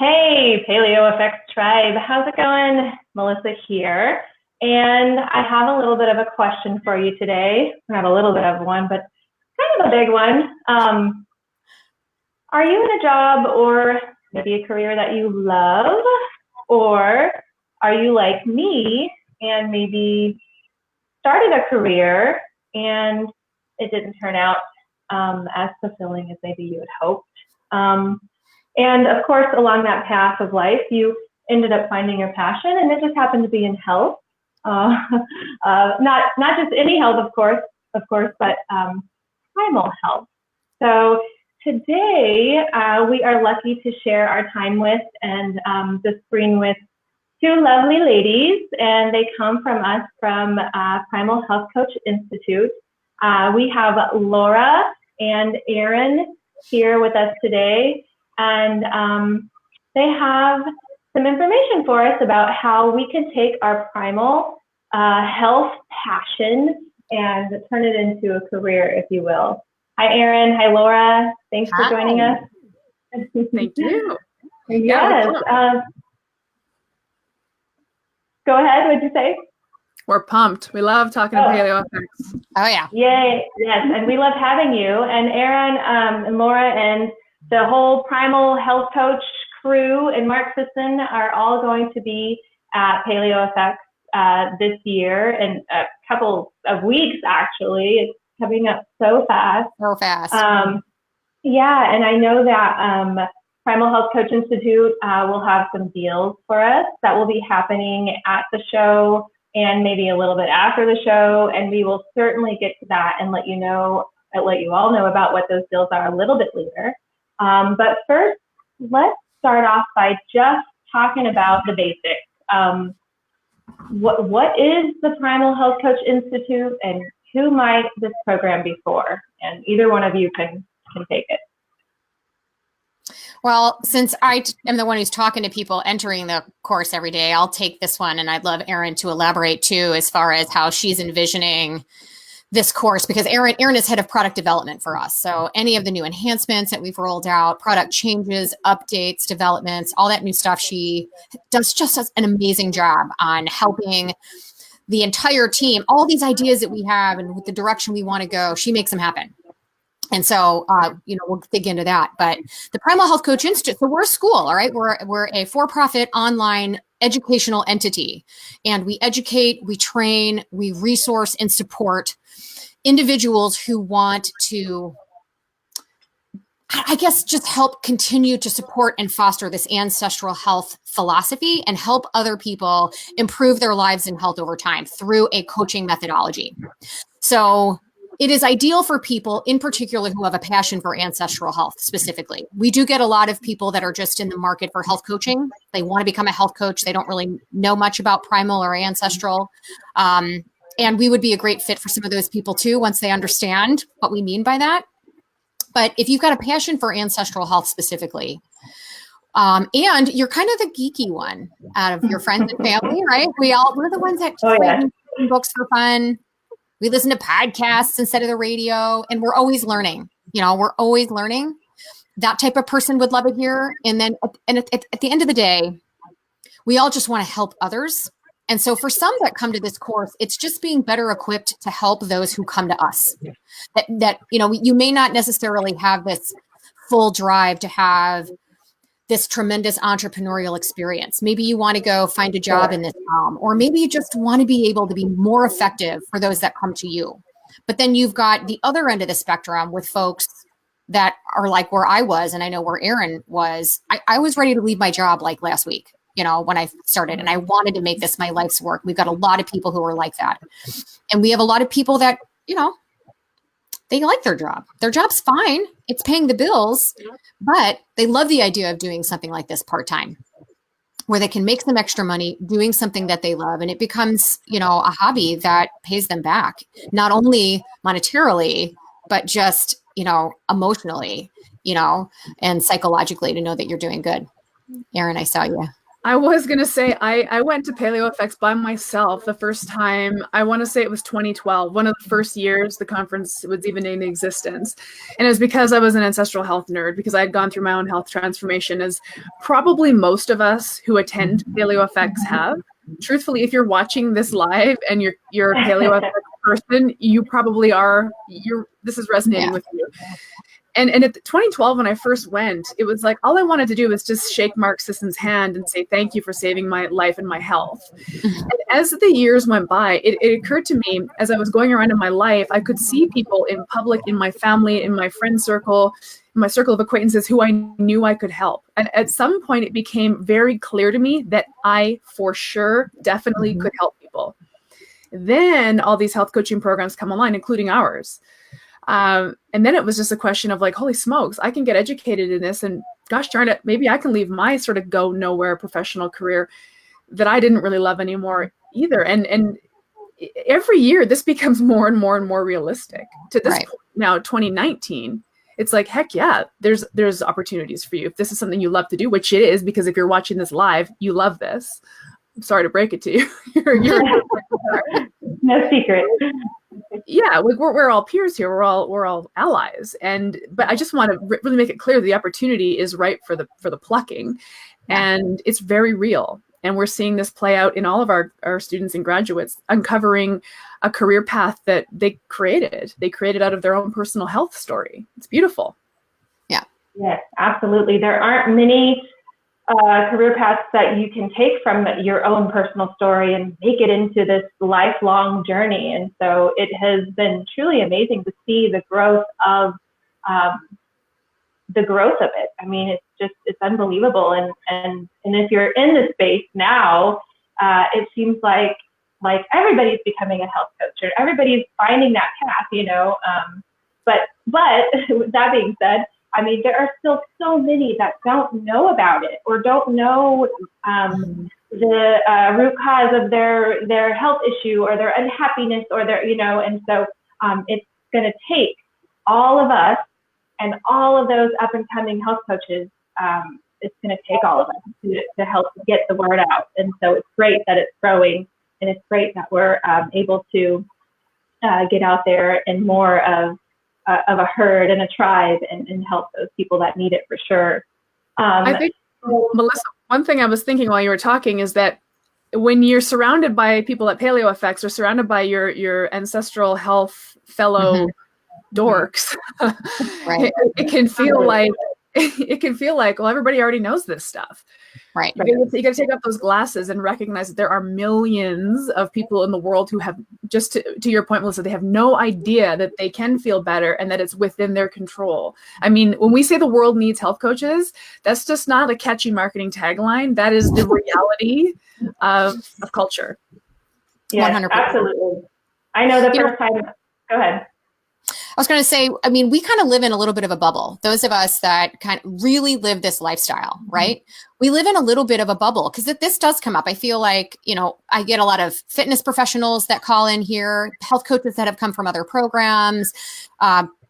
Hey, Paleo Effects Tribe. How's it going? Melissa here. And I have a little bit of a question for you today. Not a little bit of one, but kind of a big one. Are you in a job or maybe a career that you love? Or are you like me and maybe started a career and it didn't turn out as fulfilling as maybe you had hoped? And of course, along that path of life, you ended up finding your passion, and it just happened to be in health. Not just any health, of course, but primal health. So today we are lucky to share our time with and the screen with two lovely ladies, and they come from us from Primal Health Coach Institute. We have Laura and Erin here with us today. And they have some information for us about how we can take our primal health passion and turn it into a career, if you will. Hi, Erin. Hi, Laura. Thanks for joining us. Thank you. Yes. Go ahead. What'd you say? We're pumped. We love talking to Paleo Effects. Oh, yeah. Yay. Yes. And we love having you. And Erin and Laura and the whole Primal Health Coach crew and Mark Sisson are all going to be at Paleo Effects this year in a couple of weeks, actually. It's coming up so fast. So fast. Yeah, and I know that Primal Health Coach Institute will have some deals for us that will be happening at the show and maybe a little bit after the show, and we will certainly get to that and let you all know about what those deals are a little bit later. But first, let's start off by just talking about the basics. What is the Primal Health Coach Institute, and who might this program be for? And either one of you can take it. Well, since I am the one who's talking to people entering the course every day, I'll take this one, and I'd love Erin to elaborate too as far as how she's envisioning this course, because Erin is head of product development for us. So any of the new enhancements that we've rolled out, product changes, updates, developments, all that new stuff, she does an amazing job on helping the entire team. All these ideas that we have and with the direction we want to go, she makes them happen. And so, we'll dig into that. But the Primal Health Coach Institute, so we're a school, all right? We're a for-profit online educational entity. And we educate, we train, we resource and support individuals who want to, I guess, just help continue to support and foster this ancestral health philosophy and help other people improve their lives and health over time through a coaching methodology. So it is ideal for people in particular who have a passion for ancestral health specifically. We do get a lot of people that are just in the market for health coaching. They want to become a health coach. They don't really know much about primal or ancestral. And we would be a great fit for some of those people too, once they understand what we mean by that. But if you've got a passion for ancestral health specifically, and you're kind of the geeky one out of your friends and family, right? We're the ones that read books for fun. We listen to podcasts instead of the radio, and we're always learning. We're always learning. That type of person would love it here. And then at the end of the day, we all just want to help others. And so for some that come to this course, it's just being better equipped to help those who come to us. That you may not necessarily have this full drive to have this tremendous entrepreneurial experience. Maybe you want to go find a job in this realm, or maybe you just want to be able to be more effective for those that come to you. But then you've got the other end of the spectrum with folks that are like where I was, and I know where Erin was. I was ready to leave my job like last week, when I started, and I wanted to make this my life's work. We've got a lot of people who are like that. And we have a lot of people that, they like their job. Their job's fine. It's paying the bills, but they love the idea of doing something like this part-time, where they can make some extra money doing something that they love. And it becomes, a hobby that pays them back, not only monetarily, but just, emotionally, and psychologically, to know that you're doing good. Erin, I saw you. I was going to say, I went to PaleoFX by myself the first time. I want to say it was 2012, one of the first years the conference was even in existence. And it was because I was an ancestral health nerd, because I had gone through my own health transformation, as probably most of us who attend PaleoFX have. Truthfully, if you're watching this live and you're a PaleoFX person, you probably are, this is resonating with you. And at 2012, when I first went, it was like, all I wanted to do was just shake Mark Sisson's hand and say, thank you for saving my life and my health. And as the years went by, it occurred to me, as I was going around in my life, I could see people in public, in my family, in my friend circle, in my circle of acquaintances who I knew I could help. And at some point, it became very clear to me that I, for sure, definitely could help people. Then all these health coaching programs come online, including ours. And then it was just a question of like, holy smokes, I can get educated in this, and gosh darn it, maybe I can leave my sort of go nowhere professional career that I didn't really love anymore either. And every year this becomes more and more and more realistic. To this point now, 2019, it's like, heck yeah, there's opportunities for you. If this is something you love to do, which it is, because if you're watching this live, you love this. I'm sorry to break it to you. you're no secret. Yeah, we're all peers here. We're all allies, but I just want to really make it clear the opportunity is ripe for the plucking, and it's very real. And we're seeing this play out in all of our students and graduates, uncovering a career path that they created. They created out of their own personal health story. It's beautiful. Yeah. Yes, absolutely. There aren't many career paths that you can take from your own personal story and make it into this lifelong journey. And so it has been truly amazing to see the growth of it. I mean, it's unbelievable. And if you're in the space now, it seems like everybody's becoming a health coach, or everybody's finding that path, but that being said, I mean, there are still so many that don't know about it, or don't know the root cause of their health issue, or their unhappiness, or and so it's going to take all of us and all of those up and coming health coaches. It's going to take all of us to help get the word out. And so it's great that it's growing, and it's great that we're able to get out there and more of a herd and a tribe, and help those people that need it for sure. I think, Melissa, one thing I was thinking while you were talking is that when you're surrounded by people at PaleoFX, or surrounded by your ancestral health fellow dorks, it can feel like, well, everybody already knows this stuff. Right. You got to take off those glasses and recognize that there are millions of people in the world who have, just to your point, Melissa, they have no idea that they can feel better and that it's within their control. I mean, when we say the world needs health coaches, that's just not a catchy marketing tagline. That is the reality of culture. Yeah, 100%. absolutely. I know the first time. Go ahead. I was going to say, I mean, we kind of live in a little bit of a bubble. Those of us that kind of really live this lifestyle, right? We live in a little bit of a bubble, because this does come up. I feel like, I get a lot of fitness professionals that call in here, health coaches that have come from other programs,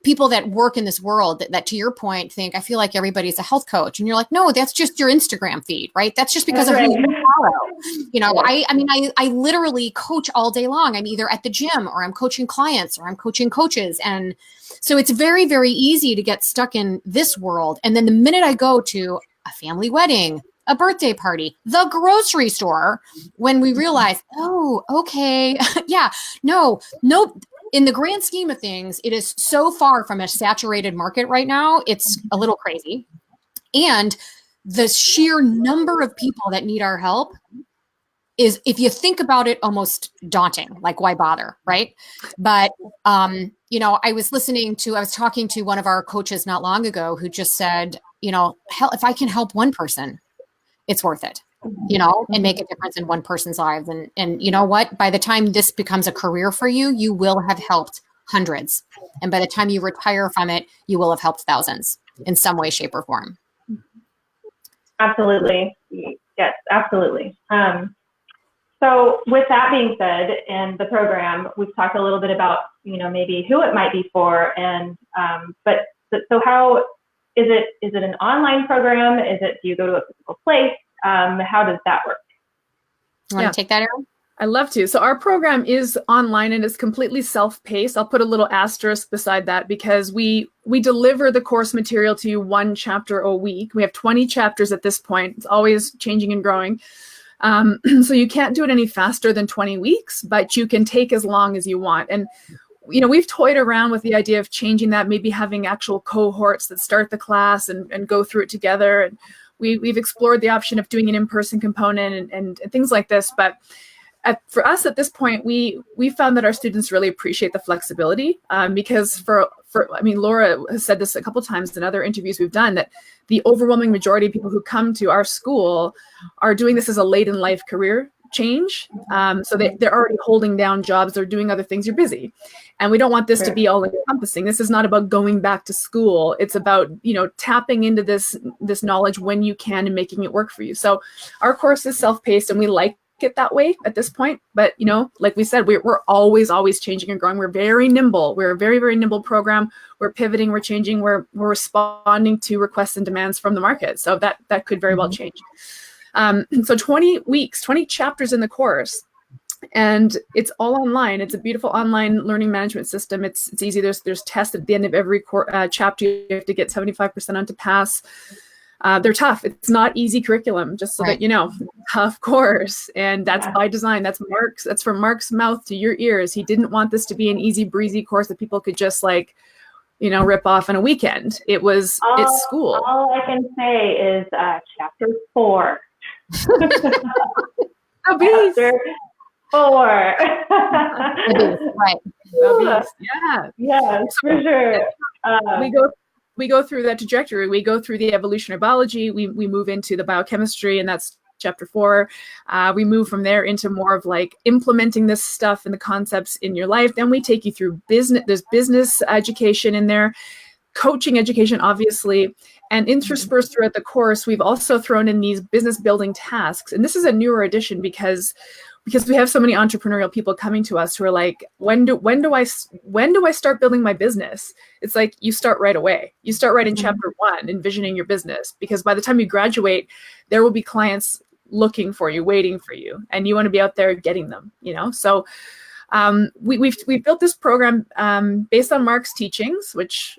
people that work in this world that to your point think, I feel like everybody's a health coach. And you're like, no, that's just your Instagram feed, right? That's just because of who you follow. I literally coach all day long. I'm either at the gym, or I'm coaching clients, or I'm coaching coaches. And so it's very, very easy to get stuck in this world. And then the minute I go to a family wedding, a birthday party, the grocery store, when we realize, oh, okay, yeah, no, in the grand scheme of things, it is so far from a saturated market right now. It's a little crazy. And the sheer number of people that need our help is, if you think about it, almost daunting. Like, why bother, right? But, I was talking to one of our coaches not long ago who just said, hell, if I can help one person, it's worth it. And make a difference in one person's lives. And you know what? By the time this becomes a career for you, you will have helped hundreds. And by the time you retire from it, you will have helped thousands in some way, shape, or form. Absolutely. Yes, absolutely. So with that being said, in the program, we've talked a little bit about, maybe who it might be for. And, so how is it an online program? Do you go to a physical place? How does that work? You want to take that, Erin? I'd love to. So our program is online and it's completely self-paced. I'll put a little asterisk beside that because we deliver the course material to you 1 chapter a week. We have 20 chapters at this point. It's always changing and growing. So you can't do it any faster than 20 weeks, but you can take as long as you want. And we've toyed around with the idea of changing that, maybe having actual cohorts that start the class and go through it together. And we've explored the option of doing an in-person component and things like this. But for us at this point, we found that our students really appreciate the flexibility because Laura has said this a couple times in other interviews we've done, that the overwhelming majority of people who come to our school are doing this as a late in life career change. So they're already holding down jobs, they're doing other things, you're busy. And we don't want this to be all encompassing. This is not about going back to school. It's about, tapping into this knowledge when you can and making it work for you. So our course is self-paced and we like it that way at this point. But, like we said, we're always changing and growing. We're very nimble. We're a very, very nimble program. We're pivoting, we're changing, we're responding to requests and demands from the market. So that could very well change. So 20 weeks, 20 chapters in the course, and it's all online. It's a beautiful online learning management system. It's easy. There's tests at the end of every chapter. You have to get 75% on to pass. They're tough. It's not easy curriculum, just so that you know. Tough course, and that's by design. That's from Mark's mouth to your ears. He didn't want this to be an easy breezy course that people could just rip off on a weekend. It's school. All I can say is chapter 4. A beast. Chapter 4. Right. Yeah. Yes, for sure. We go through that trajectory. We go through the evolutionary biology. We move into the biochemistry, and that's chapter 4. We move from there into more of implementing this stuff and the concepts in your life. Then we take you through business. There's business education in there, coaching education, obviously, and interspersed throughout the course, we've also thrown in these business building tasks. And this is a newer addition because we have so many entrepreneurial people coming to us who are like, when do I start building my business? It's like, you start right away. You start right in chapter 1, envisioning your business, because by the time you graduate, there will be clients looking for you, waiting for you, and you want to be out there getting them, So we've built this program based on Mark's teachings, which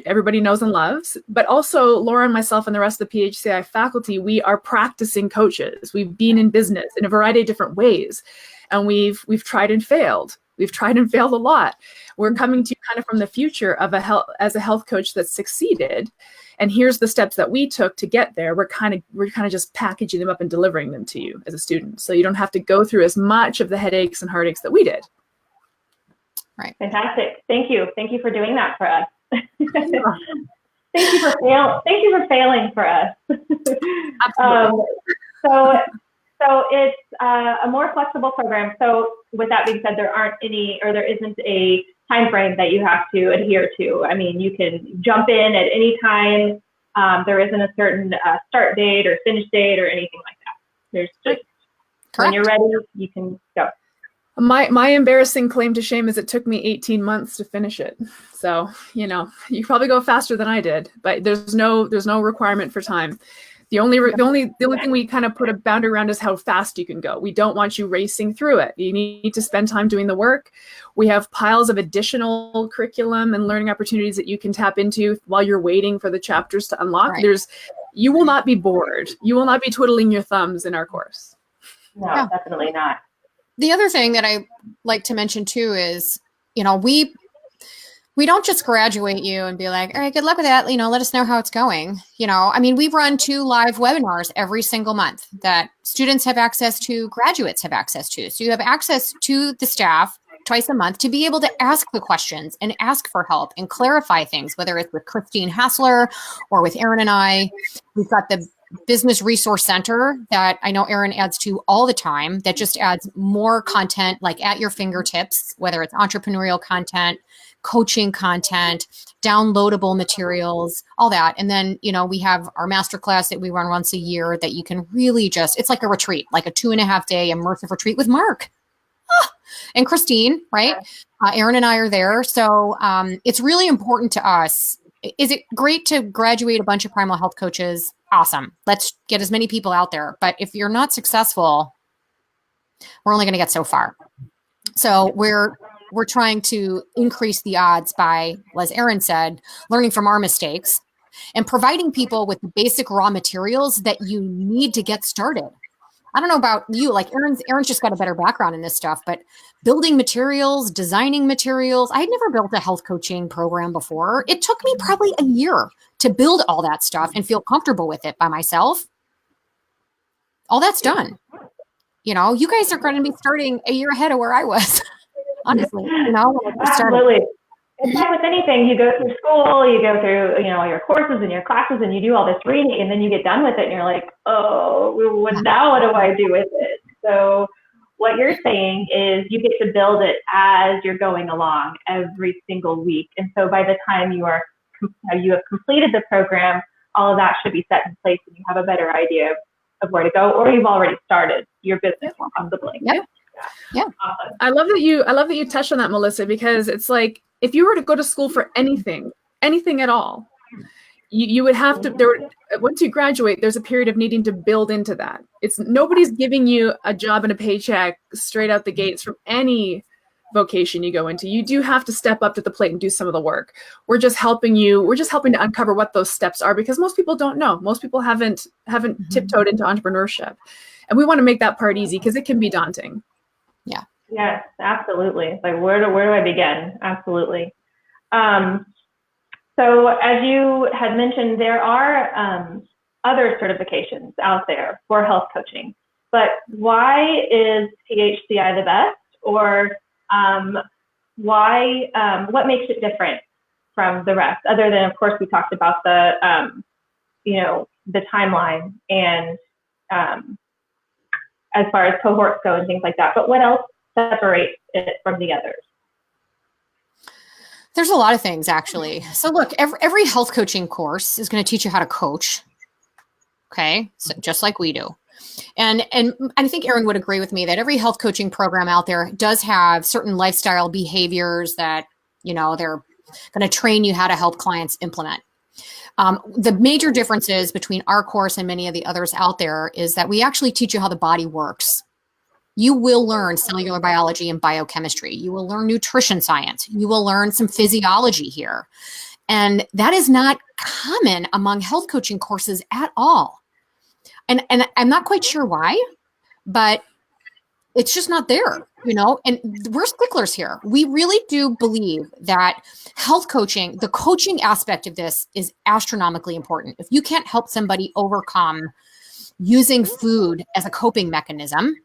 everybody knows and loves, but also Laura and myself and the rest of the PHCI faculty, we are practicing coaches. We've been in business in a variety of different ways, and we've tried and failed. We've tried and failed a lot. We're coming to you kind of from the future of as a health coach that succeeded, and here's the steps that we took to get there. We're kind of just packaging them up and delivering them to you as a student, so you don't have to go through as much of the headaches and heartaches that we did. Right. Fantastic. Thank you for doing that for us. Thank you for failing for us. So it's a more flexible program. So with that being said, there isn't a time frame that you have to adhere to. I mean, you can jump in at any time. There isn't a certain start date or finish date or anything like that. There's just when you're ready, you can go. My embarrassing claim to shame is it took me 18 months to finish it. So, you probably go faster than I did, but there's no requirement for time. The only thing we kind of put a boundary around is how fast you can go. We don't want you racing through it. You need to spend time doing the work. We have piles of additional curriculum and learning opportunities that you can tap into while you're waiting for the chapters to unlock. Right. You will not be bored. You will not be twiddling your thumbs in our course. No, definitely not. The other thing that I like to mention too is, we don't just graduate you and be like, all right, good luck with that. Let us know how it's going. We run 2 live webinars every single month that students have access to, graduates have access to. So you have access to the staff twice a month to be able to ask the questions and ask for help and clarify things, whether it's with Christine Hassler or with Erin and I. We've got the Business Resource Center that I know Erin adds to all the time, that just adds more content at your fingertips, whether it's entrepreneurial content, coaching content, downloadable materials, all that. And then, we have our masterclass that we run once a year that you can really it's like a retreat, like a 2.5-day immersive retreat with Mark and Christine, right? Erin and I are there. So it's really important to us. Is it great to graduate a bunch of Primal Health coaches? awesome. Let's get as many people out there. But if you're not successful, we're only going to get so far. So we're trying to increase the odds by, as Erin said, learning from our mistakes and providing people with the basic raw materials that you need to get started. I don't know about you, like Erin's just got a better background in this stuff, but building materials, designing materials. I had never built a health coaching program before. It took me probably a year to build all that stuff and feel comfortable with it by myself. All that's done. You know, you guys are going to be starting a year ahead of where I was, honestly. You know, absolutely. It's like with anything, you go through school, you go through, you know, your courses and your classes, and you do all this reading, and then you get done with it, and you're like, oh, now what do I do with it? So what you're saying is you get to build it as you're going along every single week, and so by the time you have completed the program, all of that should be set in place, and you have a better idea of where to go, or you've already started your business possibly. Yeah. Awesome. I love that you touched on that, Melissa, because it's like, if you were to go to school for anything at all, you would have to, once you graduate, there's a period of needing to build into that. Nobody's giving you a job and a paycheck straight out the gates from any vocation you go into. You do have to step up to the plate and do some of the work. We're just helping to uncover what those steps are, because most people don't know. Most people haven't tiptoed into entrepreneurship. And we want to make that part easy because it can be daunting. Yeah. Yes, absolutely. Like, where do I begin? Absolutely. So as you had mentioned, there are other certifications out there for health coaching, but why is PHCI the best? Or what makes it different from the rest? Other than, of course, we talked about the timeline and as far as cohorts go and things like that. But what else separates it from the others? There's a lot of things, actually. So look, every health coaching course is going to teach you how to coach. Okay. So just like we do. And I think Erin would agree with me that every health coaching program out there does have certain lifestyle behaviors that, you know, they're going to train you how to help clients implement. The major differences between our course and many of the others out there is that we actually teach you how the body works. You will learn cellular biology and biochemistry. You will learn nutrition science. You will learn some physiology here. And that is not common among health coaching courses at all. And I'm not quite sure why, but it's just not there, you know, and we're sticklers here. We really do believe that health coaching, the coaching aspect of this is astronomically important. If you can't help somebody overcome using food as a coping mechanism,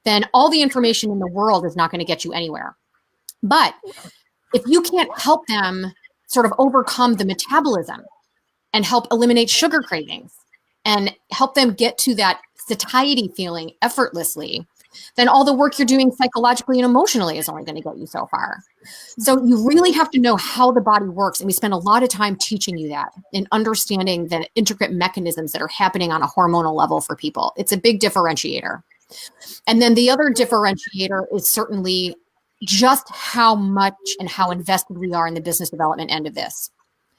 then all the information in the world is not going to get you anywhere. But if you can't help them sort of overcome the metabolism and help eliminate sugar cravings and help them get to that satiety feeling effortlessly, then all the work you're doing psychologically and emotionally is only going to get you so far. So you really have to know how the body works. And we spend a lot of time teaching you that and understanding the intricate mechanisms that are happening on a hormonal level for people. It's a big differentiator. And then the other differentiator is certainly just how much and how invested we are in the business development end of this.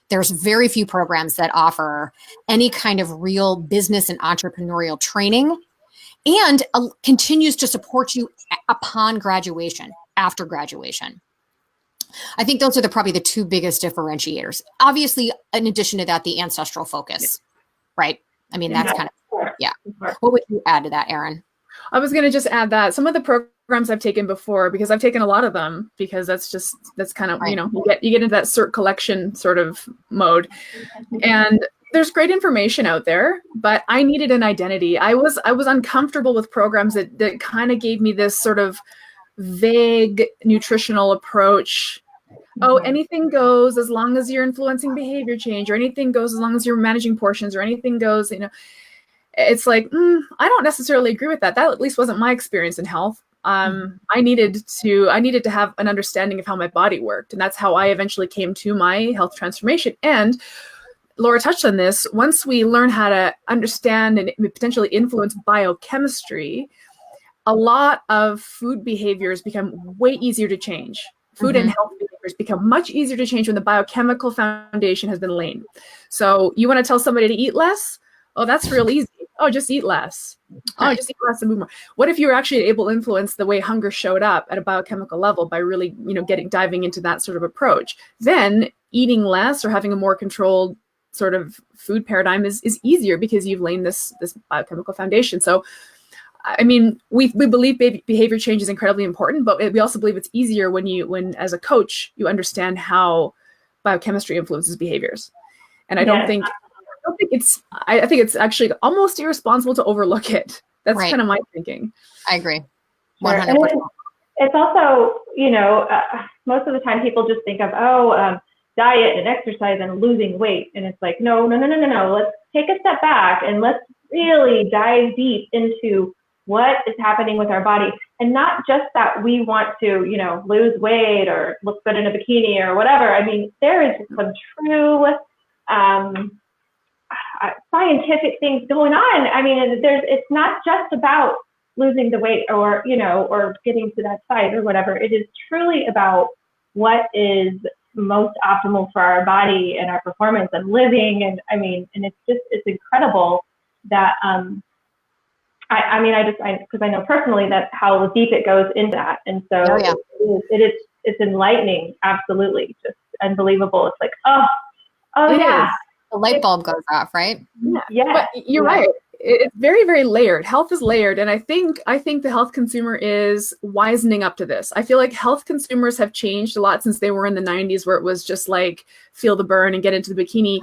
There's very few programs that offer any kind of real business and entrepreneurial training and continues to support you upon graduation, after graduation. I think those are probably the two biggest differentiators. Obviously, in addition to that, the ancestral focus, right? I mean, that's kind of, yeah. What would you add to that, Erin? I was going to just add that some of the programs I've taken before, because I've taken a lot of them, because that's kind of, right. You know, you get into that cert collection sort of mode. And there's great information out there, but I needed an identity. I was uncomfortable with programs that kind of gave me this sort of vague nutritional approach. Oh, anything goes as long as you're influencing behavior change, or anything goes as long as you're managing portions, or anything goes, you know. It's like, I don't necessarily agree with that. That at least wasn't my experience in health. I needed to have an understanding of how my body worked. And that's how I eventually came to my health transformation. And Laura touched on this. Once we learn how to understand and potentially influence biochemistry, a lot of food behaviors become way easier to change. Food and health behaviors become much easier to change when the biochemical foundation has been laid. So you want to tell somebody to eat less? Oh, that's real easy. Oh, just eat less. Oh, just eat less and move more. What if you were actually able to influence the way hunger showed up at a biochemical level by really, diving into that sort of approach? Then eating less or having a more controlled sort of food paradigm is easier because you've laid this biochemical foundation. So, I mean, we believe behavior change is incredibly important, but we also believe it's easier when as a coach, you understand how biochemistry influences behaviors. And I don't think it's actually almost irresponsible to overlook it. That's kind of my thinking. I agree. 100%. It's also, most of the time people just think of, diet and exercise and losing weight. And it's like, no. Let's take a step back and let's really dive deep into what is happening with our body. And not just that we want to, lose weight or look good in a bikini or whatever. I mean, there is some true scientific things going on. I mean, it's not just about losing the weight or getting to that size or whatever. It is truly about what is most optimal for our body and our performance and living. And I mean, and it's incredible that, because I know personally that how deep it goes into that. And so it's enlightening. Absolutely. Just unbelievable. It's like, yeah. The light bulb goes off, right? Yeah. But you're right. It's very, very layered. Health is layered. And I think the health consumer is wisening up to this. I feel like health consumers have changed a lot since they were in the 90s, where it was just like feel the burn and get into the bikini.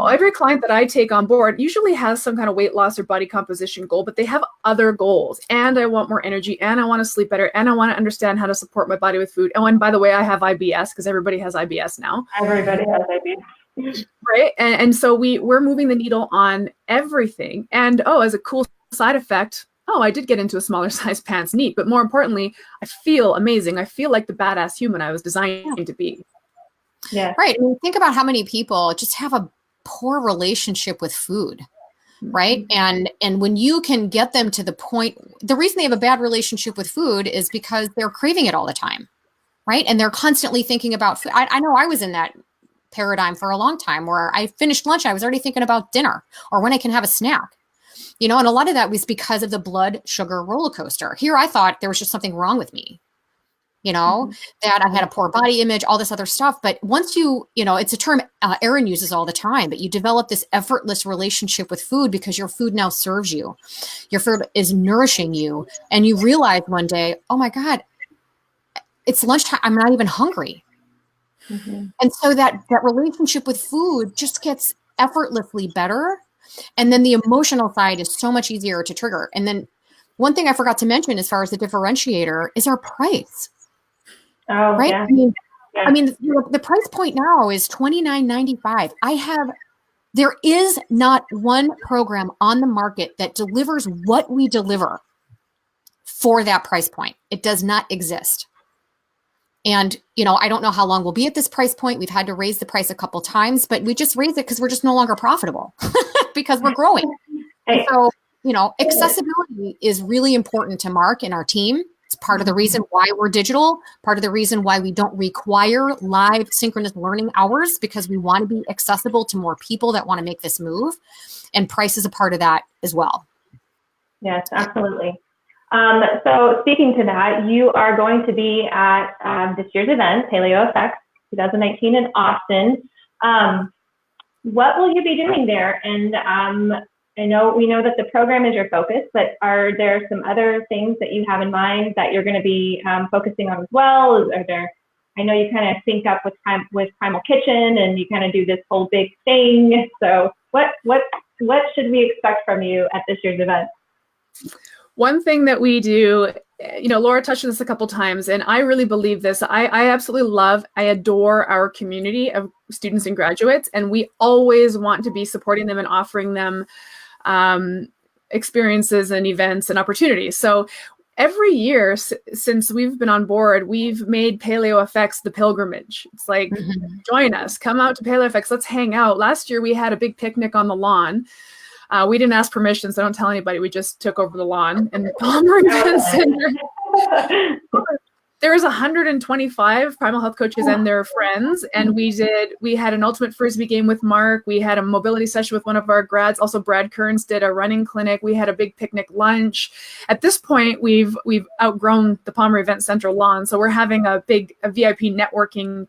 Every client that I take on board usually has some kind of weight loss or body composition goal, but they have other goals. And I want more energy, and I want to sleep better, and I want to understand how to support my body with food. And by the way, I have IBS because everybody has IBS now. Everybody has IBS. Right. And so we're moving the needle on everything. And as a cool side effect, I did get into a smaller size pants, neat. But more importantly, I feel amazing. I feel like the badass human I was designed to be. Yeah. Right. I mean, think about how many people just have a poor relationship with food. Right. And when you can get them to the point, the reason they have a bad relationship with food is because they're craving it all the time. Right. And they're constantly thinking about food. I know I was in that paradigm for a long time where I finished lunch, I was already thinking about dinner or when I can have a snack, and a lot of that was because of the blood sugar roller coaster. Here, I thought there was just something wrong with me, that I had a poor body image, all this other stuff. But once it's a term Erin uses all the time, but you develop this effortless relationship with food because your food now serves you. Your food is nourishing you. And you realize one day, oh my God, it's lunchtime. I'm not even hungry. Mm-hmm. And so that relationship with food just gets effortlessly better. And then the emotional side is so much easier to trigger. And then one thing I forgot to mention as far as the differentiator is our price. Oh, right. Yeah. I mean, the price point now is $29.95. There is not one program on the market that delivers what we deliver for that price point. It does not exist. And, I don't know how long we'll be at this price point. We've had to raise the price a couple times, but we just raised it because we're just no longer profitable because we're growing. And so, accessibility is really important to Mark and our team. It's part of the reason why we're digital, part of the reason why we don't require live synchronous learning hours, because we want to be accessible to more people that want to make this move. And price is a part of that as well. Yes, absolutely. So speaking to that, you are going to be at this year's event, Paleo FX 2019 in Austin. What will you be doing there? And we know that the program is your focus, but are there some other things that you have in mind that you're going to be focusing on as well? I know you kind of sync up with Primal Kitchen and you kind of do this whole big thing. So what should we expect from you at this year's event? One thing that we do, Laura touched on this a couple times, and I really believe this. I absolutely I adore our community of students and graduates, and we always want to be supporting them and offering them experiences and events and opportunities. So every year since we've been on board, we've made Paleo FX the pilgrimage. It's like, join us, come out to Paleo FX, let's hang out. Last year we had a big picnic on the lawn. We didn't ask permission, so don't tell anybody. We just took over the lawn in the Palmer Event Center. There was 125 Primal Health coaches and their friends, and we had an ultimate frisbee game with Mark. We had a mobility session with one of our grads. Also, Brad Kearns did a running clinic. We had a big picnic lunch. At this point, we've outgrown the Palmer Event Center lawn, so we're having a VIP networking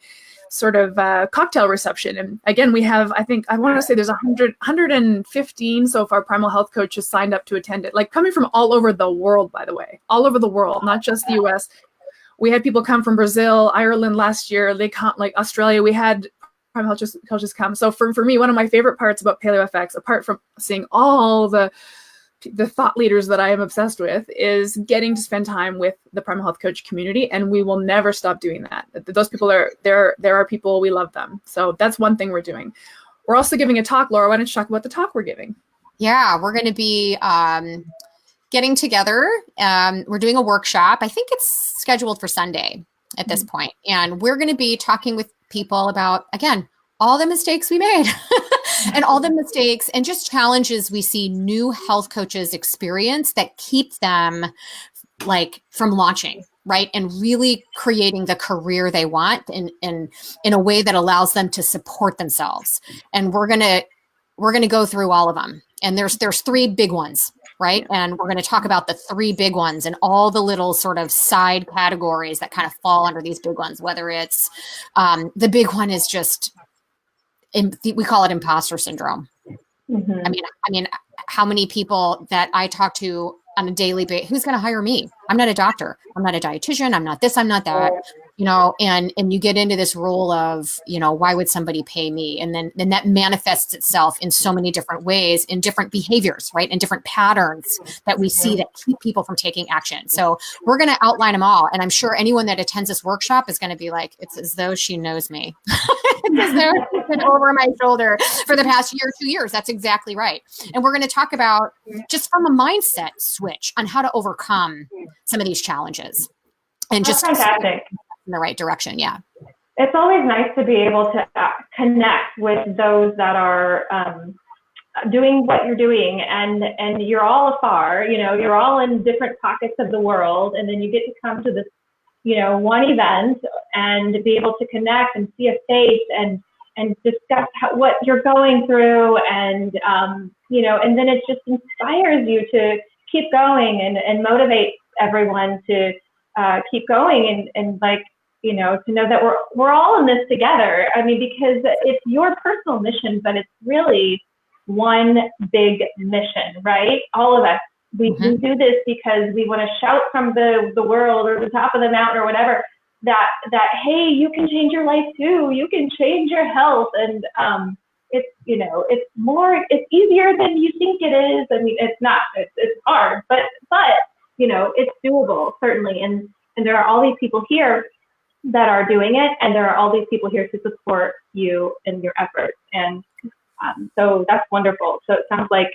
sort of cocktail reception. And again, we have, I want to say there's 115 so far Primal Health coaches signed up to attend it, like coming from all over the world, by the way, all over the world, not just the US. We had people come from Brazil, Ireland last year. They come, like Australia. We had Primal Health coaches come. So for me, one of my favorite parts about PaleoFX, apart from seeing all the thought leaders that I am obsessed with, is getting to spend time with the Primal Health coach community, and we will never stop doing that. Those people are there are people, we love them. So that's one thing we're doing. We're also giving a talk. Laura, why don't you talk about the talk we're giving? Yeah, we're going to be getting together. We're doing a workshop. I think it's scheduled for Sunday at this point. And we're going to be talking with people about, again, all the mistakes we made and all the mistakes and just challenges we see new health coaches experience that keep them like from launching, right? And really creating the career they want in a way that allows them to support themselves. And we're going to go through all of them. And there's three big ones, right? And we're going to talk about the three big ones and all the little sort of side categories that kind of fall under these big ones, whether it's the big one is just, we call it imposter syndrome. Mm-hmm. I mean, how many people that I talk to on a daily basis, who's going to hire me? I'm not a doctor. I'm not a dietitian. I'm not this, I'm not that, and you get into this role of, why would somebody pay me? And then that manifests itself in so many different ways, in different behaviors, right? And different patterns that we see that keep people from taking action. So we're going to outline them all. And I'm sure anyone that attends this workshop is going to be like, it's as though she knows me. It's as though she's been over my shoulder for the past year, 2 years. That's exactly right. And we're going to talk about just from a mindset switch on how to overcome some of these challenges and just fantastic. In the right direction. Yeah. It's always nice to be able to connect with those that are doing what you're doing, and you're all afar, you're all in different pockets of the world, and then you get to come to this, one event and be able to connect and see a face and discuss what you're going through, and and then it just inspires you to keep going and motivate everyone to keep going and to know that we're all in this together. I mean, because it's your personal mission, but it's really one big mission, right? All of us, we do this because we want to shout from the world or the top of the mountain or whatever that hey, you can change your life too. You can change your health, and it's easier than you think it is. I mean, it's not. It's hard, but it's doable, certainly. And there are all these people here that are doing it, and there are all these people here to support you in your efforts. And so that's wonderful. So it sounds like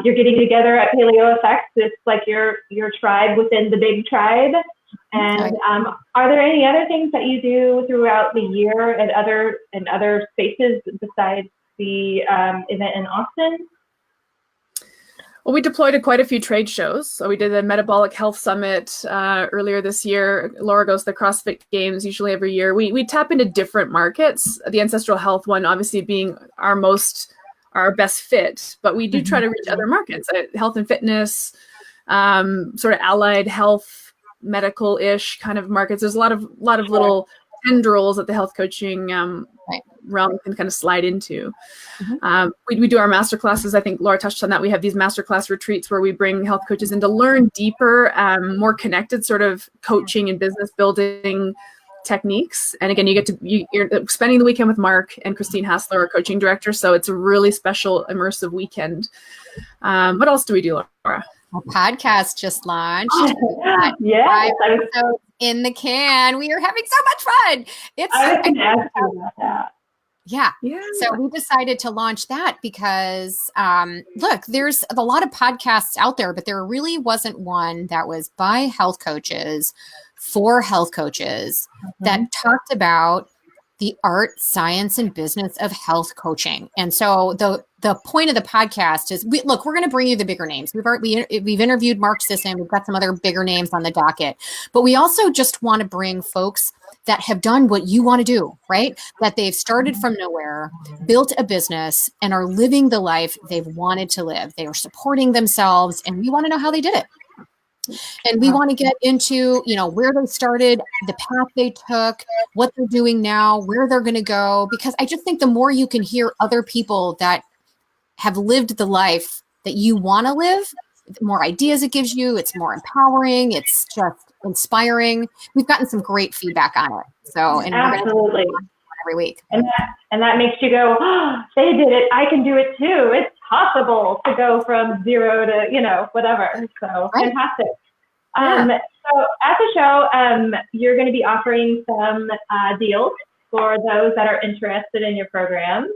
you're getting together at PaleoFX. It's like your tribe within the big tribe. And are there any other things that you do throughout the year at other spaces besides the event in Austin? Well, we deployed to quite a few trade shows. So we did the Metabolic Health Summit earlier this year. Laura goes to the CrossFit Games usually every year. We tap into different markets, the ancestral health one obviously being our best fit, but we do try to reach other markets, health and fitness, sort of allied health, medical-ish kind of markets. There's a lot of little tendrils that the health coaching realm can kind of slide into. We do our master classes. I think Laura touched on that. We have these masterclass retreats where we bring health coaches in to learn deeper, more connected sort of coaching and business building techniques. And again, you're spending the weekend with Mark and Christine Hassler, our coaching director. So it's a really special immersive weekend. What else do we do, Laura? Our podcast just launched. Yes, so in the can. We are having so much fun. I was going to ask you about that. Yeah. So we decided to launch that because, look, there's a lot of podcasts out there, but there really wasn't one that was by health coaches for health coaches that talked about the art, science, and business of health coaching. And so the point of the podcast is, we're going to bring you the bigger names. We've interviewed Mark Sisson. We've got some other bigger names on the docket, but we also just want to bring folks that have done what you want to do, right? That they've started from nowhere, built a business, and are living the life they've wanted to live. They are supporting themselves, and we want to know how they did it. And we want to get into, where they started, the path they took, what they're doing now, where they're going to go, because I just think the more you can hear other people that have lived the life that you want to live, the more ideas it gives you. It's more empowering. It's just inspiring. We've gotten some great feedback on it. So, and absolutely, every week. And that makes you go, oh, they did it. I can do it too. It's possible to go from zero to, whatever. So right. Fantastic. So at the show, you're going to be offering some deals for those that are interested in your program.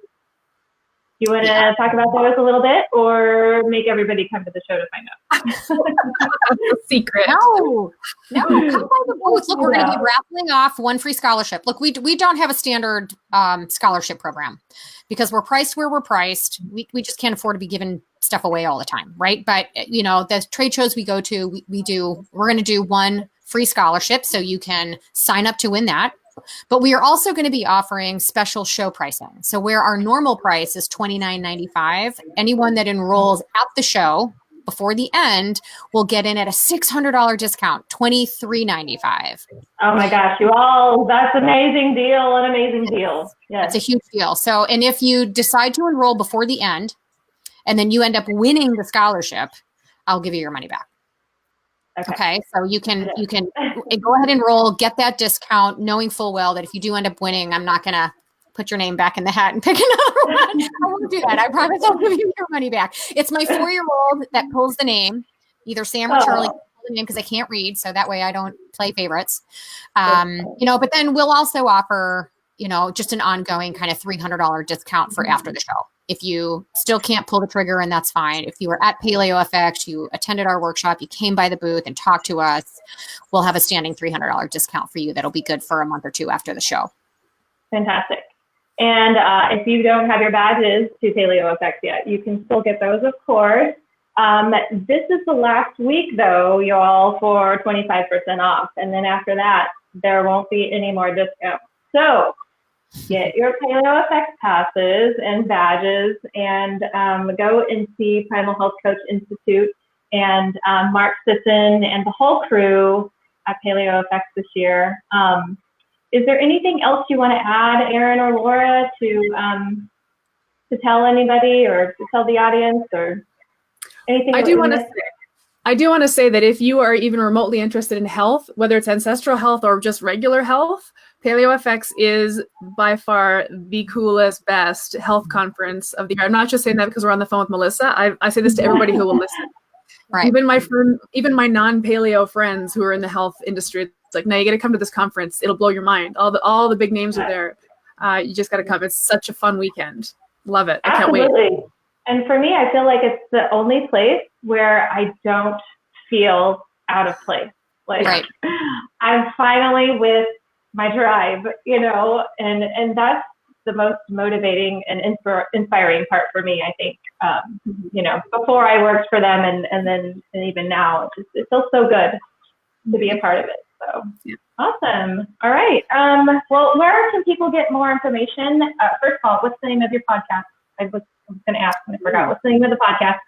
You want to talk about those a little bit, or make everybody come to the show to find out? Secret. No, come by the booth. Look, we're going to be raffling off one free scholarship. Look, we don't have a standard scholarship program because we're priced where we're priced. We just can't afford to be giving stuff away all the time, right? But the trade shows we go to, we're going to do one free scholarship, so you can sign up to win that. But we are also going to be offering special show pricing. So where our normal price is $29.95, anyone that enrolls at the show before the end will get in at a $600 discount, $23.95. Oh my gosh, that's an amazing deal. Yes. It's a huge deal. So, and if you decide to enroll before the end and then you end up winning the scholarship, I'll give you your money back. Okay. So you can go ahead and enroll, get that discount, knowing full well that if you do end up winning, I'm not going to put your name back in the hat and pick another one. I won't do that. I promise I'll give you your money back. It's my 4-year-old that pulls the name, either Sam or Charlie pull the name because I can't read. So that way I don't play favorites. But then we'll also offer, just an ongoing kind of $300 discount for after the show. If you still can't pull the trigger, and that's fine. If you were at Paleo FX, you attended our workshop, you came by the booth and talked to us, we'll have a standing $300 discount for you. That'll be good for a month or two after the show. Fantastic. And if you don't have your badges to Paleo FX yet, you can still get those, of course. This is the last week, though, y'all, for 25% off. And then after that, there won't be any more discounts. So get your Paleo FX passes and badges and go and see Primal Health Coach Institute and Mark Sisson and the whole crew at Paleo FX this year. Is there anything else you want to add, Erin or Laura, to tell anybody or to tell the audience or anything? I do want to say that if you are even remotely interested in health, whether it's ancestral health or just regular health, Paleo FX is by far the coolest, best health conference of the year. I'm not just saying that because we're on the phone with Melissa. I say this to everybody who will listen. Right. Even my non-paleo friends who are in the health industry, it's like, no, you got to come to this conference. It'll blow your mind. All the big names are there. You just got to come. It's such a fun weekend. Love it. I can't wait. And for me, I feel like it's the only place where I don't feel out of place. Like right. I'm finally with my tribe, and that's the most motivating and inspiring part for me, I think. Before I worked for them and even now, it feels so good to be a part of it. So yeah. Awesome. All right. Well, where can people get more information? First of all, what's the name of your podcast? I was going to ask and I forgot. What's the name of the podcast?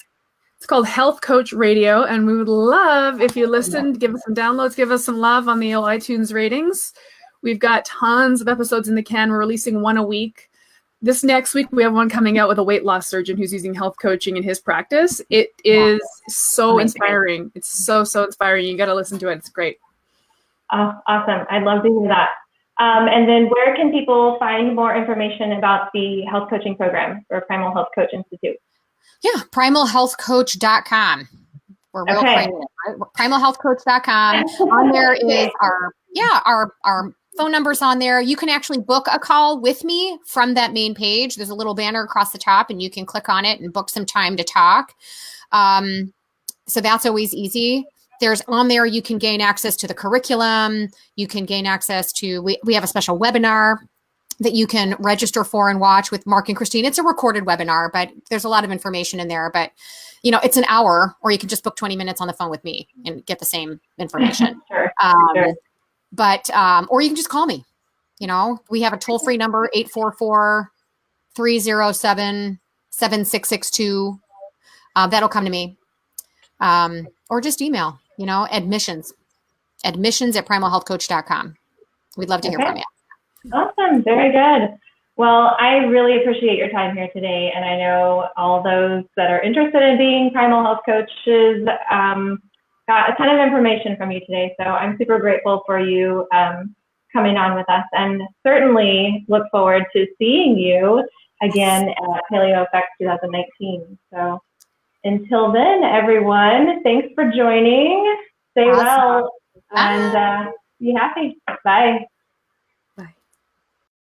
It's called Health Coach Radio, and we would love if you listened, give us some downloads, give us some love on the iTunes ratings. We've got tons of episodes in the can. We're releasing one a week. This next week, we have one coming out with a weight loss surgeon who's using health coaching in his practice. It is so inspiring. It's so inspiring. You got to listen to it. It's great. Oh, awesome. I'd love to hear that. And then where can people find more information about the health coaching program for Primal Health Coach Institute? Yeah, primalhealthcoach.com. We're real creative, right? Primalhealthcoach.com. On there is our phone numbers on there. You can actually book a call with me from that main page. There's a little banner across the top, and you can click on it and book some time to talk. So that's always easy. There's on there, you can gain access to the curriculum. You can gain access to, we have a special webinar that you can register for and watch with Mark and Christine. It's a recorded webinar, but there's a lot of information in there. But, you know, it's an hour, or you can just book 20 minutes on the phone with me and get the same information. Sure. But, or you can just call me. You know, we have a toll-free number, 844-307-7662. That'll come to me. Or just email, you know, admissions@primalhealthcoach.com. We'd love to hear from you. Awesome. Very good. Well, I really appreciate your time here today. And I know all those that are interested in being Primal Health Coaches got a ton of information from you today. So I'm super grateful for you coming on with us, and certainly look forward to seeing you again at Paleo FX 2019. So until then, everyone, thanks for joining. Stay well and be happy. Bye.